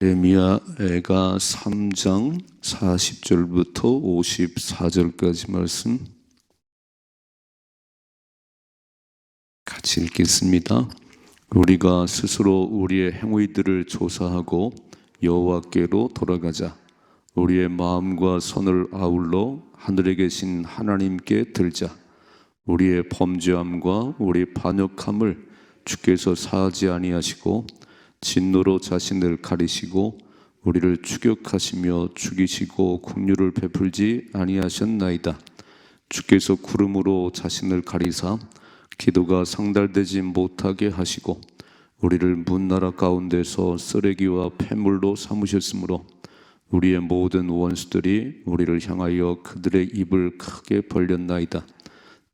예레미야가 3장 40절부터 54절까지 말씀 같이 읽겠습니다. 우리가 스스로 우리의 행위들을 조사하고 여호와께로 돌아가자. 우리의 마음과 손을 아울러 하늘에 계신 하나님께 들자. 우리의 범죄함과 우리 반역함을 주께서 사하지 아니하시고 진노로 자신을 가리시고 우리를 추격하시며 죽이시고 긍휼을 베풀지 아니하셨나이다. 주께서 구름으로 자신을 가리사 기도가 상달되지 못하게 하시고 우리를 문나라 가운데서 쓰레기와 폐물로 삼으셨으므로 우리의 모든 원수들이 우리를 향하여 그들의 입을 크게 벌렸나이다.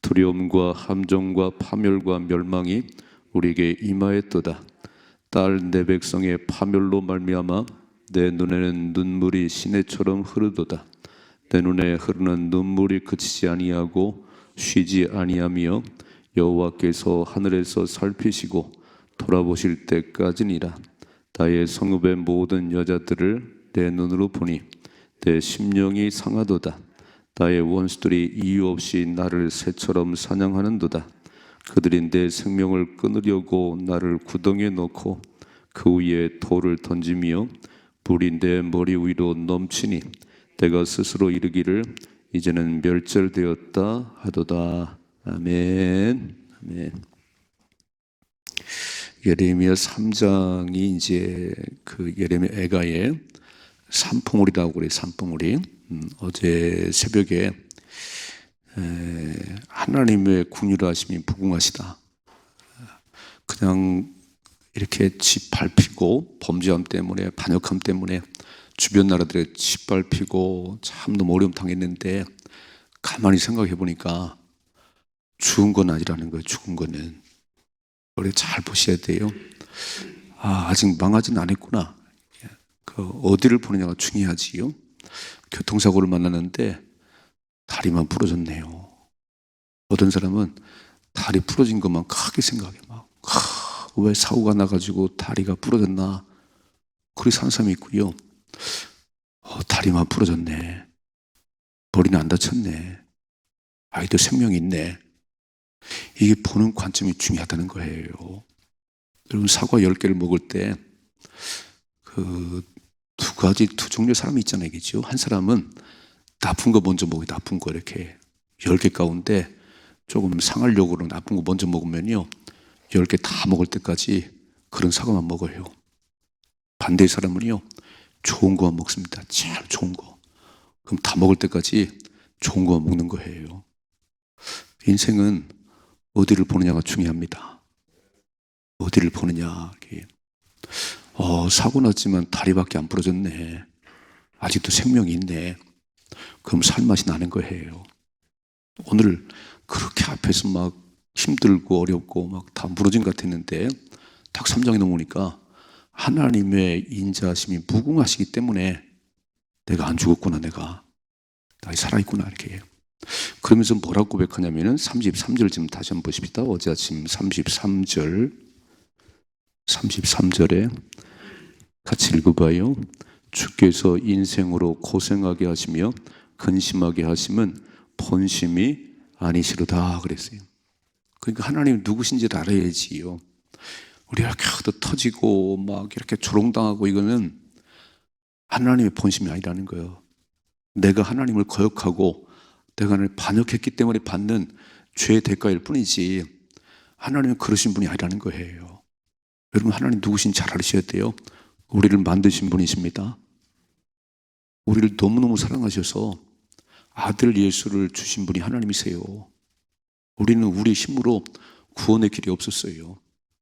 두려움과 함정과 파멸과 멸망이 우리에게 임하였도다. 딸 내 백성의 파멸로 말미암아 내 눈에는 눈물이 시내처럼 흐르도다. 내 눈에 흐르는 눈물이 그치지 아니하고 쉬지 아니하며 여호와께서 하늘에서 살피시고 돌아보실 때까지니라. 나의 성읍의 모든 여자들을 내 눈으로 보니 내 심령이 상하도다. 나의 원수들이 이유 없이 나를 새처럼 사냥하는도다. 그들이 내 생명을 끊으려고 나를 구덩이에 넣고 그 위에 돌을 던지며 불이 내 머리 위로 넘치니 내가 스스로 이르기를 이제는 멸절되었다 하도다. 아멘. 아멘. 예레미야 3장이 이제 그 예레미야 애가의 산풍우리라고 그래요. 산풍우리. 어제 새벽에 하나님의 긍휼하심이 무궁하시다. 그냥 이렇게 짓밟히고 범죄함 때문에 반역함 때문에 주변 나라들에 짓밟히고 참 너무 어려움 당했는데 가만히 생각해 보니까 죽은 건 아니라는 거예요. 죽은 거는. 우리 잘 보셔야 돼요. 아직 망하진 않았구나. 그 어디를 보느냐가 중요하지요. 교통사고를 만나는데 다리만 부러졌네요. 어떤 사람은 다리 부러진 것만 크게 생각해. 왜 사고가 나가지고 다리가 부러졌나. 그렇게 사는 사람이 있고요. 다리만 부러졌네. 머리는 안 다쳤네. 아이도 생명이 있네. 이게 보는 관점이 중요하다는 거예요. 여러분 사과 10개를 먹을 때 그 두 종류의 사람이 있잖아요. 그죠? 한 사람은 나쁜 거 먼저 먹어요. 나쁜 거 이렇게 10개 가운데 조금 상하려고 나쁜 거 먼저 먹으면요 10개 다 먹을 때까지 그런 사과만 먹어요. 반대의 사람은요 좋은 거만 먹습니다. 제일 좋은 거. 그럼 다 먹을 때까지 좋은 거만 먹는 거예요. 인생은 어디를 보느냐가 중요합니다. 어디를 보느냐. 사고 났지만 다리밖에 안 부러졌네. 아직도 생명이 있네. 그럼 살맛이 나는 거예요. 오늘 그렇게 앞에서 막 힘들고 어렵고 막 다 무너진 것 같았는데 딱 3장에 넘으니까 하나님의 인자하심이 무궁하시기 때문에 내가 안 죽었구나. 내가 살아있구나. 이렇게. 그러면서 뭐라고 고백하냐면은 33절 좀 다시 한번 보십시다. 어제 아침 33절에 같이 읽어봐요. 주께서 인생으로 고생하게 하시며 근심하게 하심은 본심이 아니시로다 그랬어요. 그러니까 하나님 누구신지를 알아야지요. 우리가 이렇게 터지고 막 이렇게 조롱당하고 이거는 하나님의 본심이 아니라는 거예요. 내가 하나님을 거역하고 내가 하나님을 반역했기 때문에 받는 죄의 대가일 뿐이지 하나님은 그러신 분이 아니라는 거예요. 여러분 하나님 누구신지 잘 알으셔야 돼요. 우리를 만드신 분이십니다. 우리를 너무너무 사랑하셔서 아들 예수를 주신 분이 하나님이세요. 우리는 우리의 힘으로 구원의 길이 없었어요.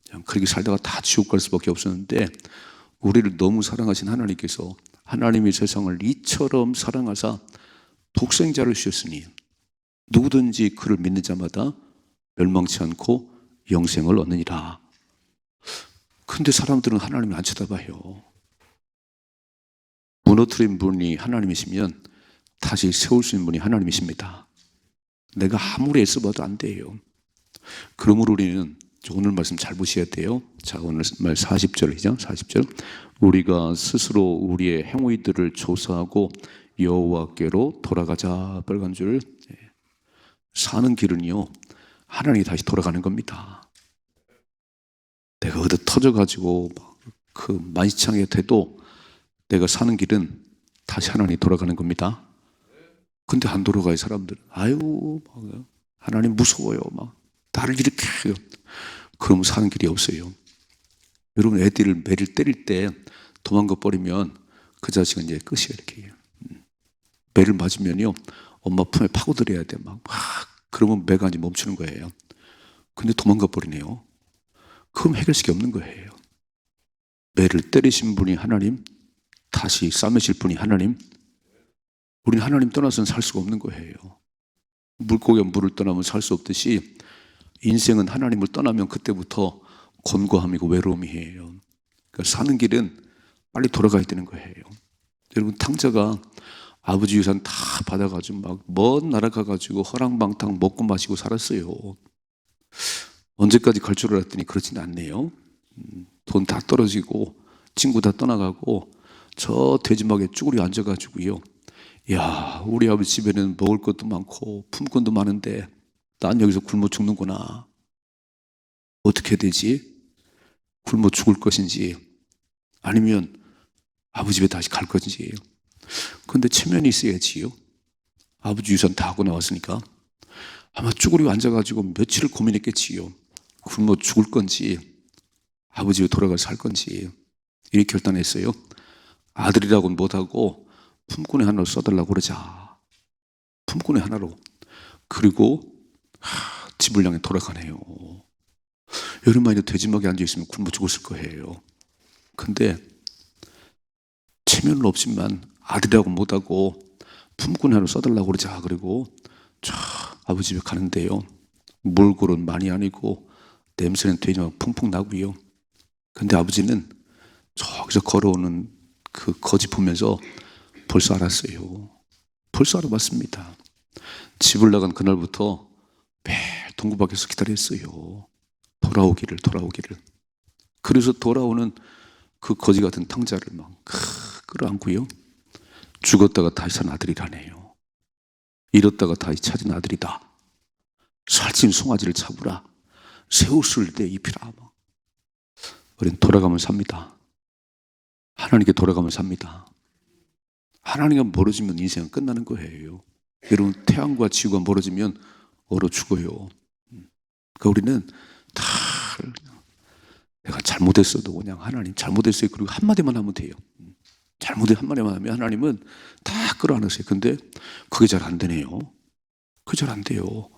그냥 그렇게 살다가 다 지옥 갈 수밖에 없었는데 우리를 너무 사랑하신 하나님께서 하나님이 세상을 이처럼 사랑하사 독생자를 주셨으니 누구든지 그를 믿는 자마다 멸망치 않고 영생을 얻느니라. 근데 사람들은 하나님을 안 쳐다봐요. 무너뜨린 분이 하나님이시면 다시 세울 수 있는 분이 하나님이십니다. 내가 아무리 애써봐도 안 돼요. 그러므로 우리는 오늘 말씀 잘 보셔야 돼요. 자, 오늘 말 40절이죠. 40절. 우리가 스스로 우리의 행위들을 조사하고 여호와께로 돌아가자. 빨간 줄. 사는 길은요, 하나님이 다시 돌아가는 겁니다. 내가 어디 터져가지고 그 만시창에 돼도 내가 사는 길은 다시 하나님이 돌아가는 겁니다. 근데 안 돌아가요, 사람들은. 아유, 하나님 무서워요. 막 나를 이렇게 해요. 그러면 사는 길이 없어요. 여러분, 애들을 매를 때릴 때 도망가 버리면 그 자식은 이제 끝이에요. 이렇게 매를 맞으면요, 엄마 품에 파고들어야 돼. 막 그러면 매가 이제 멈추는 거예요. 근데 도망가 버리네요. 그럼 해결책이 없는 거예요. 매를 때리신 분이 하나님, 다시 싸매실 분이 하나님. 우리는 하나님 떠나서는 살 수가 없는 거예요. 물고기가 물을 떠나면 살 수 없듯이 인생은 하나님을 떠나면 그때부터 곤고함이고 외로움이에요. 그러니까 사는 길은 빨리 돌아가야 되는 거예요. 여러분, 탕자가 아버지 유산 다 받아가지고 막 먼 나라 가가지고 허랑방탕 먹고 마시고 살았어요. 언제까지 갈 줄 알았더니 그렇지는 않네요. 돈 다 떨어지고 친구 다 떠나가고 저 돼지막에 쭈그리 앉아가지고요. 야, 우리 아버지 집에는 먹을 것도 많고 품권도 많은데 난 여기서 굶어 죽는구나. 어떻게 되지? 굶어 죽을 것인지 아니면 아버지 집에 다시 갈 것인지. 그런데 체면이 있어야지요. 아버지 유산 다 하고 나왔으니까 아마 쭈그리고 앉아가지고 며칠을 고민했겠지요. 굶어 죽을 건지 아버지 집에 돌아가서 살 건지. 이렇게 결단했어요. 아들이라고는 못하고 품꾼의 하나로 써달라고 그러자. 품꾼의 하나로. 그리고 집을 향해 돌아가네요. 여름만에 돼지막에 앉아있으면 굶어 죽었을 거예요. 근데 체면은 없지만 아들이라고 못하고 품꾼의 하나로 써달라고 그러자. 그리고 저 아버지 집에 가는데요, 몰골은 많이 아니고 냄새는 돼지막 풍풍 나고요. 근데 아버지는 저기서 걸어오는 그 거지 보면서 벌써 알았어요. 벌써 알아봤습니다. 집을 나간 그날부터 매일 동구 밖에서 기다렸어요. 돌아오기를. 그래서 돌아오는 그 거지 같은 탕자를 막 끌어안고요. 죽었다가 다시 산 아들이라네요. 잃었다가 다시 찾은 아들이다. 살찐 송아지를 잡으라. 새 옷을 내 입히라. 우리는 돌아가면 삽니다. 하나님께 돌아가면 삽니다. 하나님과 멀어지면 인생은 끝나는 거예요. 여러분, 태양과 지구가 멀어지면 얼어 죽어요. 그러니까 우리는 다 내가 잘못했어도 그냥 하나님 잘못했어요. 그리고 한마디만 하면 돼요. 잘못해 한마디만 하면 하나님은 다 끌어안으세요. 근데 그게 잘 안 되네요. 그게 잘 안 돼요.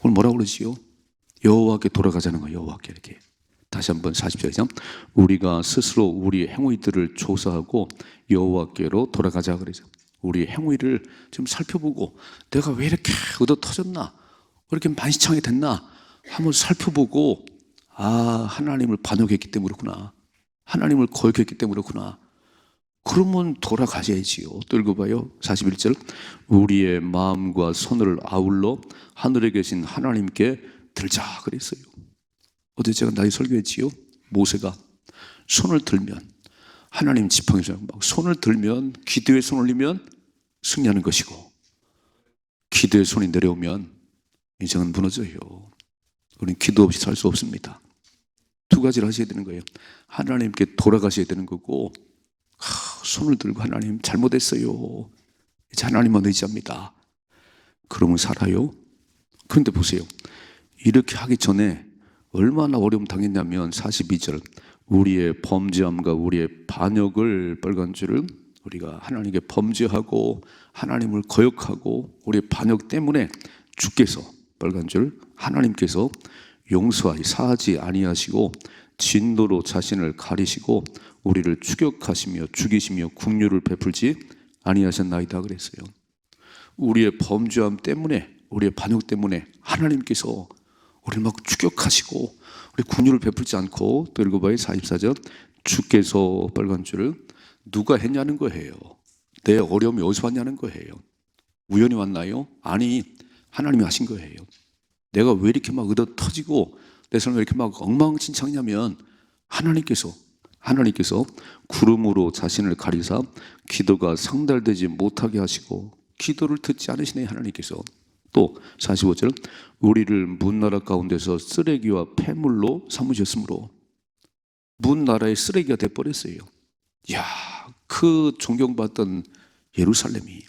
오늘 뭐라고 그러지요? 여호와께 돌아가자는 거예요. 여호와께. 이렇게 다시 한번 40절이죠. 우리가 스스로 우리 행위들을 조사하고 여호와께로 돌아가자 그러죠. 우리 행위를 좀 살펴보고 내가 왜 이렇게 얻어 터졌나, 왜 이렇게 만시창이 됐나 한번 살펴보고, 하나님을 반역했기 때문에 그렇구나, 하나님을 거역했기 때문에 그렇구나. 그러면 돌아가셔야지요. 또 읽어봐요. 41절. 우리의 마음과 손을 아울러 하늘에 계신 하나님께 들자 그랬어요. 어제 제가 나이 설교했지요. 모세가 손을 들면, 하나님 지팡이에서 막 손을 들면, 기도에 손 올리면 승리하는 것이고, 기도에 손이 내려오면 인생은 무너져요. 우리는 기도 없이 살 수 없습니다. 두 가지를 하셔야 되는 거예요. 하나님께 돌아가셔야 되는 거고, 손을 들고 하나님 잘못했어요. 이제 하나님만 의지합니다. 그러면 살아요. 그런데 보세요. 이렇게 하기 전에 얼마나 어려움 당했냐면 42절. 우리의 범죄함과 우리의 반역을, 빨간 줄을 우리가 하나님께 범죄하고 하나님을 거역하고 우리의 반역 때문에 주께서, 빨간 줄, 하나님께서 용서하지 사하지 아니하시고 진노로 자신을 가리시고 우리를 추격하시며 죽이시며 긍휼을 베풀지 아니하셨나이다 그랬어요. 우리의 범죄함 때문에, 우리의 반역 때문에 하나님께서 우리를 막 추격하시고 우리 긍휼을 베풀지 않고, 또 읽어봐요. 44절. 주께서, 빨간 줄을 누가 했냐는 거예요. 내 어려움이 어디서 왔냐는 거예요. 우연히 왔나요? 아니, 하나님이 하신 거예요. 내가 왜 이렇게 막 얻어 터지고 내 삶이 왜 이렇게 막 엉망진창이냐면 하나님께서 구름으로 자신을 가리사 기도가 상달되지 못하게 하시고 기도를 듣지 않으시네. 하나님께서 또 45절 우리를 문나라 가운데서 쓰레기와 폐물로 삼으셨으므로 문나라의 쓰레기가 돼버렸어요. 이야, 그 존경받던 예루살렘이,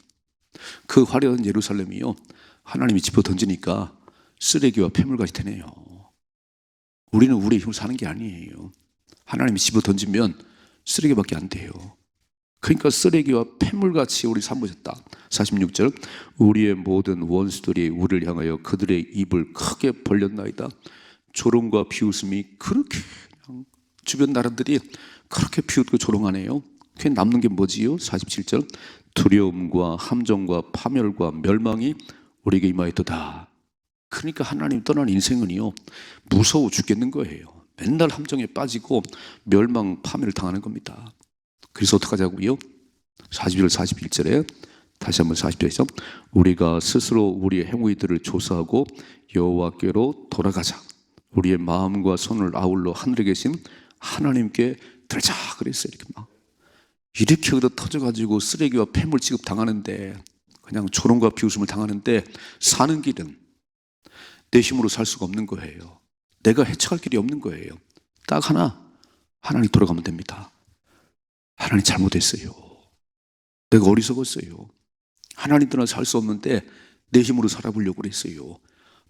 그 화려한 예루살렘이요, 하나님이 집어 던지니까 쓰레기와 폐물같이 되네요. 우리는 우리의 힘으로 사는 게 아니에요. 하나님이 집어 던지면 쓰레기밖에 안 돼요. 그러니까 쓰레기와 폐물같이 우리 삼으셨다. 46절 우리의 모든 원수들이 우리를 향하여 그들의 입을 크게 벌렸나이다. 조롱과 비웃음이 그렇게 그냥 주변 나라들이 그렇게 비웃고 조롱하네요. 그 남는 게 뭐지요? 47절 두려움과 함정과 파멸과 멸망이 우리에게 임하였도다. 그러니까 하나님 떠난 인생은요 무서워 죽겠는 거예요. 맨날 함정에 빠지고 멸망 파멸을 당하는 겁니다. 그래서 어떡하자고요? 40절 41절에 다시 한번 40절에서 우리가 스스로 우리의 행위들을 조사하고 여호와께로 돌아가자. 우리의 마음과 손을 아울러 하늘에 계신 하나님께 들자 그랬어요. 이렇게 얻어 터져가지고 쓰레기와 폐물 취급 당하는데, 그냥 조롱과 비웃음을 당하는데 사는 길은 내 힘으로 살 수가 없는 거예요. 내가 헤쳐갈 길이 없는 거예요. 딱 하나, 하나님 돌아가면 됩니다. 하나님 잘못했어요. 내가 어리석었어요. 하나님 떠나 살 수 없는데 내 힘으로 살아보려고 그랬어요.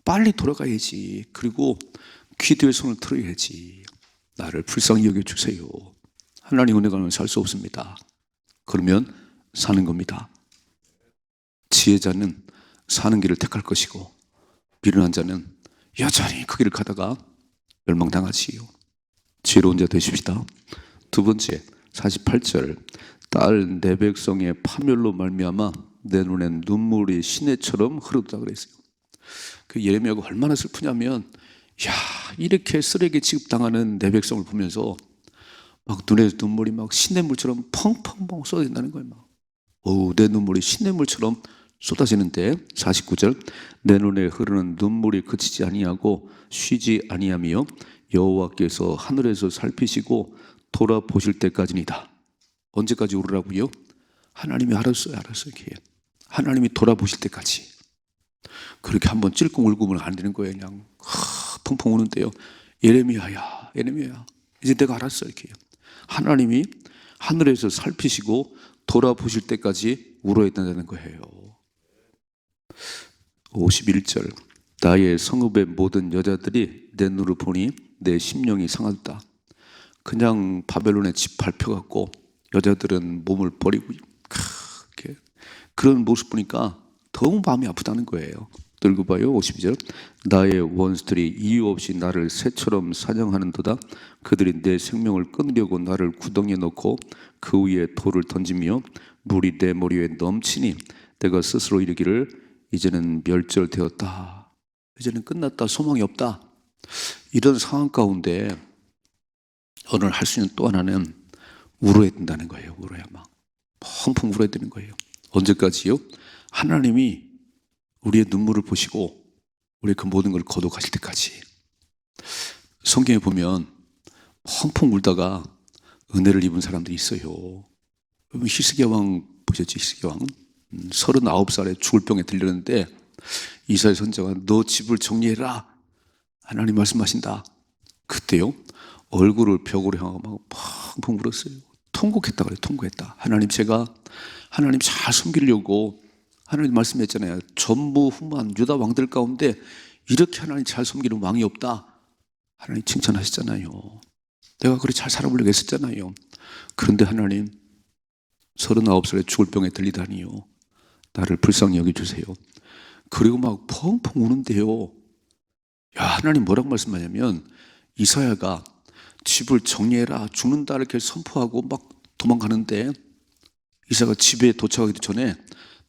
빨리 돌아가야지. 그리고 기도의 손을 들어야지. 나를 불쌍히 여겨주세요. 하나님 은혜가 없으면 살 수 없습니다. 그러면 사는 겁니다. 지혜자는 사는 길을 택할 것이고 미련한 자는 여전히 그 길을 가다가 멸망당하지요. 지혜로운 자 되십시다. 두 번째 48절 딸 내 백성의 파멸로 말미암아 내 눈엔 눈물이 시내처럼 흐르다 그랬어요. 그 예레미야가 얼마나 슬프냐면, 야, 이렇게 쓰레기 취급당하는 내 백성을 보면서 막 눈에 눈물이 막 시냇물처럼 펑펑펑 쏟아진다는 거예요. 막. 내 눈물이 시냇물처럼 쏟아지는데 49절 내 눈에 흐르는 눈물이 그치지 아니하고 쉬지 아니하며 여호와께서 하늘에서 살피시고 돌아보실 때까지니다. 언제까지 울으라고요? 하나님이 알았어요. 이렇게 하나님이 돌아보실 때까지. 그렇게 한번 찔끔 울고는 안 되는 거예요. 그냥 펑펑 우는데요. 예레미야야 이제 내가 알았어. 이렇게 하나님이 하늘에서 살피시고 돌아보실 때까지 울어야 된다는 거예요. 51절 나의 성읍의 모든 여자들이 내 눈을 보니 내 심령이 상하다. 그냥 바벨론의 집 밟혀갖고 여자들은 몸을 버리고 이렇게 그런 모습 보니까 너무 마음이 아프다는 거예요. 들고 봐요. 52절 나의 원수들이 이유 없이 나를 새처럼 사냥하는도다. 그들이 내 생명을 끊으려고 나를 구덩이에 넣고 그 위에 돌을 던지며 물이 내 머리 위에 넘치니 내가 스스로 이르기를 이제는 멸절되었다. 이제는 끝났다. 소망이 없다. 이런 상황 가운데 오늘 할 수 있는 또 하나는 울어야 된다는 거예요. 울어야 막 펑펑 울어야 되는 거예요. 언제까지요? 하나님이 우리의 눈물을 보시고 우리의 그 모든 걸 거둬가실 때까지. 성경에 보면 펑펑 울다가 은혜를 입은 사람들이 있어요. 히스기야 왕 보셨죠? 히스기야 왕 39살에 죽을 병에 들렸는데 이사야 선지자가 너 집을 정리해라. 하나님 말씀하신다. 그때요 얼굴을 벽으로 향하고 막 펑펑 울었어요. 통곡했다 그래요. 통곡했다. 하나님 제가 하나님 잘 섬기려고 하나님 말씀했잖아요. 전무후무한 유다 왕들 가운데 이렇게 하나님 잘 섬기는 왕이 없다. 하나님 칭찬하셨잖아요. 내가 그렇게 잘 살아보려고 했었잖아요. 그런데 하나님 39살에 죽을 병에 들리다니요. 나를 불쌍히 여겨주세요. 그리고 막 펑펑 우는데요. 야, 하나님 뭐라고 말씀하냐면 이사야가 집을 정리해라 죽는다 이렇게 선포하고 막 도망가는데 이사야가 집에 도착하기 전에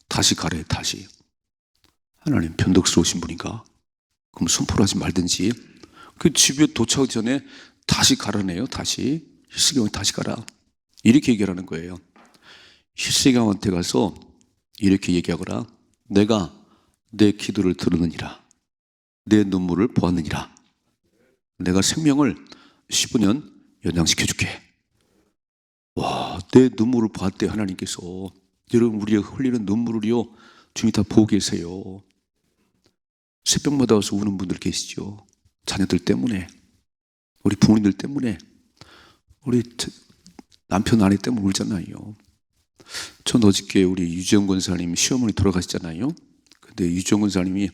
다시 가래. 다시. 하나님 변덕스러우신 분인가? 그럼 선포를 하지 말든지 그 집에 도착하기 전에 다시 가라네요. 다시 히스기야한테 다시 가라 이렇게 얘기하라는 거예요. 히스기야한테 가서 이렇게 얘기하거라. 내가 내 기도를 들으느니라 내 눈물을 보았느니라. 내가 생명을 15년 연장시켜줄게. 와, 내 눈물을 봤대 하나님께서. 여러분, 우리가 흘리는 눈물을요, 주님이 다 보고 계세요. 새벽마다 와서 우는 분들 계시죠. 자녀들 때문에, 우리 부모님들 때문에, 우리 남편 아내 때문에 울잖아요. 전 어저께 우리 유지영 권사님 시어머니 돌아가셨잖아요. 근데 유지영 권사님이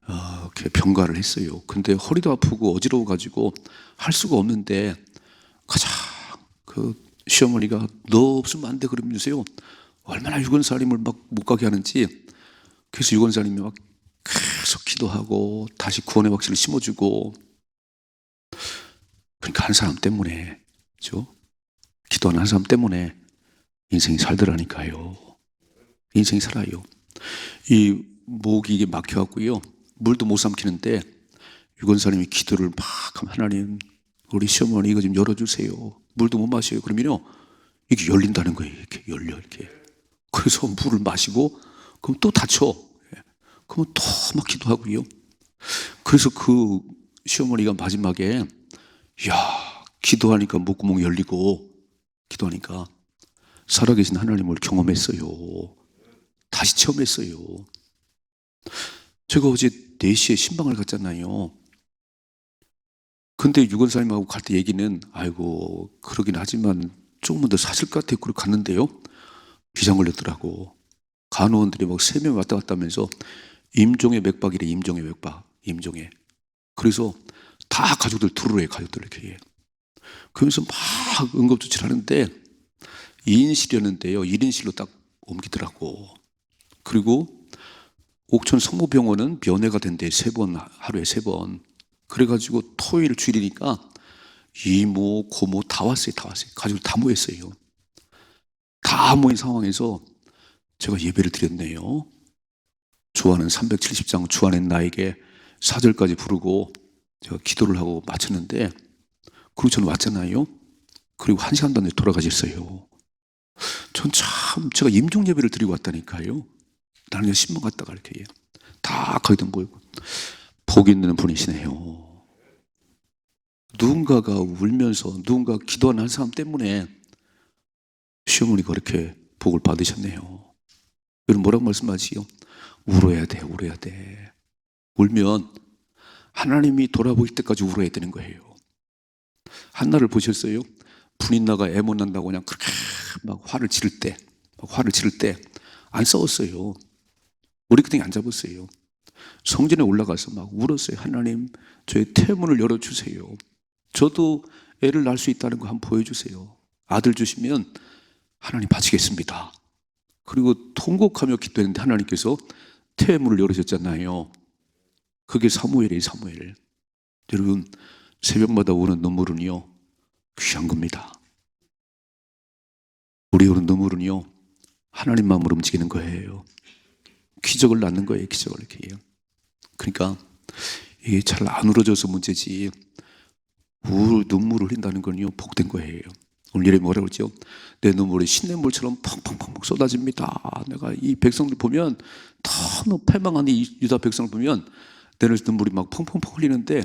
이렇게 병가를 했어요. 근데 허리도 아프고 어지러워가지고 할 수가 없는데 가장 그 시어머니가 너 없으면 안 돼 그러면서요. 얼마나 유권사님을 막 못 가게 하는지. 그래서 유권사님이 막 계속 기도하고 다시 구원의 확신을 심어주고. 그러니까 한 사람 때문에, 그렇죠? 기도하는 한 사람 때문에 인생이 살더라니까요. 인생이 살아요. 이 목이 이게 막혀갖고요, 물도 못 삼키는데 유권사님이 기도를 막 하면 하나님, 우리 시어머니 이거 좀 열어주세요. 물도 못 마셔요. 그러면요, 이게 열린다는 거예요. 이렇게 열려, 이렇게. 그래서 물을 마시고, 그럼 또 닫혀. 그러면 또 막 기도하고요. 그래서 그 시어머니가 마지막에, 야, 기도하니까 목구멍 열리고, 기도하니까 살아계신 하나님을 경험했어요. 다시 체험했어요. 제가 어제 4시에 신방을 갔잖아요. 근데 유권사님하고 갈 때 얘기는, 아이고, 그러긴 하지만 조금만 더 사실 것 같아요. 그러고 갔는데요, 비상 걸렸더라고. 간호원들이 막 3명 왔다 갔다 하면서 임종의 맥박이래. 임종의 맥박. 임종의. 그래서 다 가족들 들으래. 가족들 이렇게. 그러면서 막 응급조치를 하는데 2인실이었는데요, 1인실로 딱 옮기더라고. 그리고 옥천 성모병원은 면회가 된대. 3번, 하루에 3번. 그래가지고 토요일 주일이니까 이모, 고모 다 왔어요. 다 왔어요. 가족들 다 모였어요. 다 모인 상황에서 제가 예배를 드렸네요. 주하는 370장 주하는 나에게 4절까지 부르고 제가 기도를 하고 마쳤는데, 그리고 저는 왔잖아요. 그리고 1시간도 안 돼서 돌아가셨어요. 전 참, 제가 임종 예배를 드리고 왔다니까요. 나는 그냥 신문 갔다가 이렇게 다 거기다 모이고. 복 있는 분이시네요. 누군가가 울면서 누군가 기도하는 한 사람 때문에 시어머니가 그렇게 복을 받으셨네요. 여러분, 뭐라고 말씀하시요? 울어야 돼, 울어야 돼. 울면 하나님이 돌아보실 때까지 울어야 되는 거예요. 한나를 보셨어요? 분인나가 애 못 난다고 그냥 그렇게 막 화를 지를 때 안 싸웠어요. 머리끄댕이 안 잡았어요. 성전에 올라가서 막 울었어요. 하나님, 저의 태문을 열어주세요. 저도 애를 낳을 수 있다는 거 한번 보여주세요. 아들 주시면 하나님 바치겠습니다. 그리고 통곡하며 기도했는데 하나님께서 태문을 열으셨잖아요. 그게 사무엘이에요. 사무엘. 여러분, 새벽마다 오는 눈물은요, 귀한 겁니다. 우리 오는 눈물은요, 하나님 마음으로 움직이는 거예요. 기적을 낳는 거예요. 기적을 이렇게 해요. 그러니까 이게 잘 안 울어져서 문제지, 눈물을 흘린다는 건요, 복된 거예요. 오늘 예배 뭐라고 그러죠? 내 눈물이 신냇물처럼 펑펑펑 쏟아집니다. 내가 이 백성들 보면, 너무 패망한 이 유다 백성을 보면 내 눈물이 막 펑펑펑 흘리는데,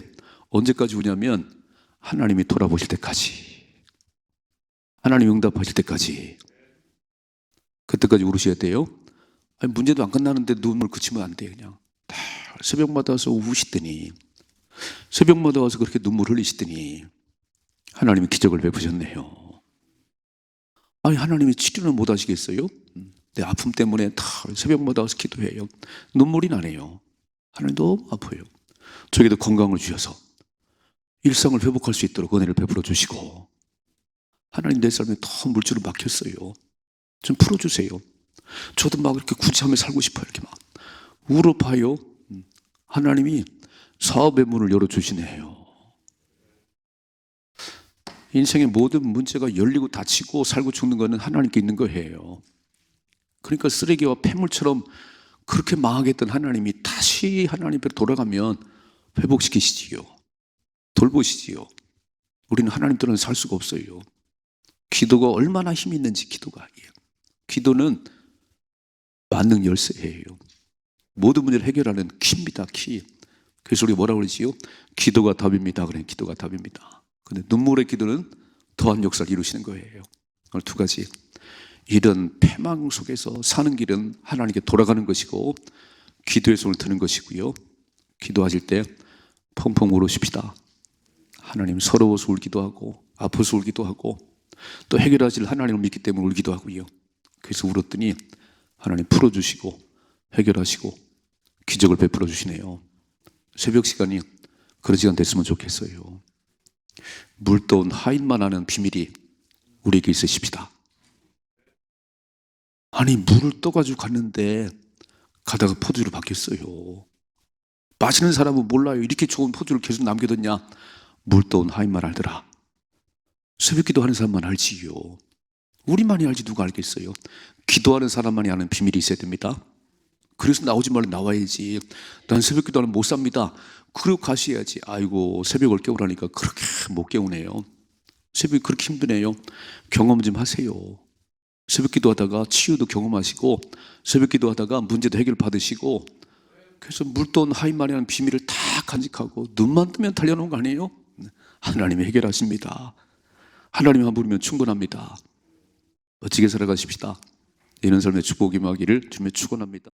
언제까지 우냐면 하나님이 돌아보실 때까지, 하나님 응답하실 때까지. 그때까지 울으셔야 돼요. 아니, 문제도 안 끝나는데 눈물 그치면 안 돼요. 그냥 다 새벽마다 와서 우시더니, 새벽마다 와서 그렇게 눈물 흘리시더니 하나님이 기적을 베푸셨네요. 아니, 하나님이 치료는 못 하시겠어요? 내 아픔 때문에 다 새벽마다 와서 기도해요. 눈물이 나네요. 하나님 너무 아파요. 저에게도 건강을 주셔서 일상을 회복할 수 있도록 은혜를 베풀어 주시고, 하나님 내 삶에 더 물줄을 막혔어요. 좀 풀어주세요. 저도 막 이렇게 구차하며 살고 싶어요. 이렇게 막 울어봐요. 하나님이 사업의 문을 열어주시네요. 인생의 모든 문제가 열리고 닫히고 살고 죽는 것은 하나님께 있는 거예요. 그러니까 쓰레기와 폐물처럼 그렇게 망하게 했던 하나님이 다시 하나님 앞에 돌아가면 회복시키시지요. 돌보시지요. 우리는 하나님 떠나서 살 수가 없어요. 기도가 얼마나 힘이 있는지. 기도는 만능 열쇠예요. 모든 문제를 해결하는 키입니다. 키. 그래서 우리 뭐라고 그러지요? 기도가 답입니다. 그래, 기도가 답입니다. 근데 눈물의 기도는 더한 역사를 이루시는 거예요. 오늘 두 가지. 이런 패망 속에서 사는 길은 하나님께 돌아가는 것이고, 기도의 손을 드는 것이고요. 기도하실 때 펑펑 울으십시다. 하나님, 서러워서 울기도 하고, 아파서 울기도 하고, 또 해결하실 하나님을 믿기 때문에 울기도 하고요. 그래서 울었더니 하나님 풀어주시고 해결하시고 기적을 베풀어 주시네요. 새벽 시간이 그런 시간 됐으면 좋겠어요. 물떠온 하인만 아는 비밀이 우리에게 있으십시다. 아니, 물을 떠가지고 갔는데 가다가 포도주로 바뀌었어요. 마시는 사람은 몰라요. 이렇게 좋은 포도주를 계속 남겨뒀냐? 물떠온 하인만 알더라. 새벽 기도하는 사람만 알지요. 우리만이 알지 누가 알겠어요? 기도하는 사람만이 아는 비밀이 있어야 됩니다. 그래서 나오지 말고 나와야지. 난 새벽 기도하면 못 삽니다. 그리고 가셔야지. 아이고, 새벽을 깨우라니까 그렇게 못 깨우네요. 새벽이 그렇게 힘드네요. 경험 좀 하세요. 새벽 기도하다가 치유도 경험하시고, 새벽 기도하다가 문제도 해결 받으시고, 그래서 물떠온 하인만이 하는 비밀을 다 간직하고 눈만 뜨면 달려놓은 거 아니에요? 하나님이 해결하십니다. 하나님만 부르면 충분합니다. 멋지게 살아가십시다. 이런 삶의 축복이 임하기를 주님의 축원합니다.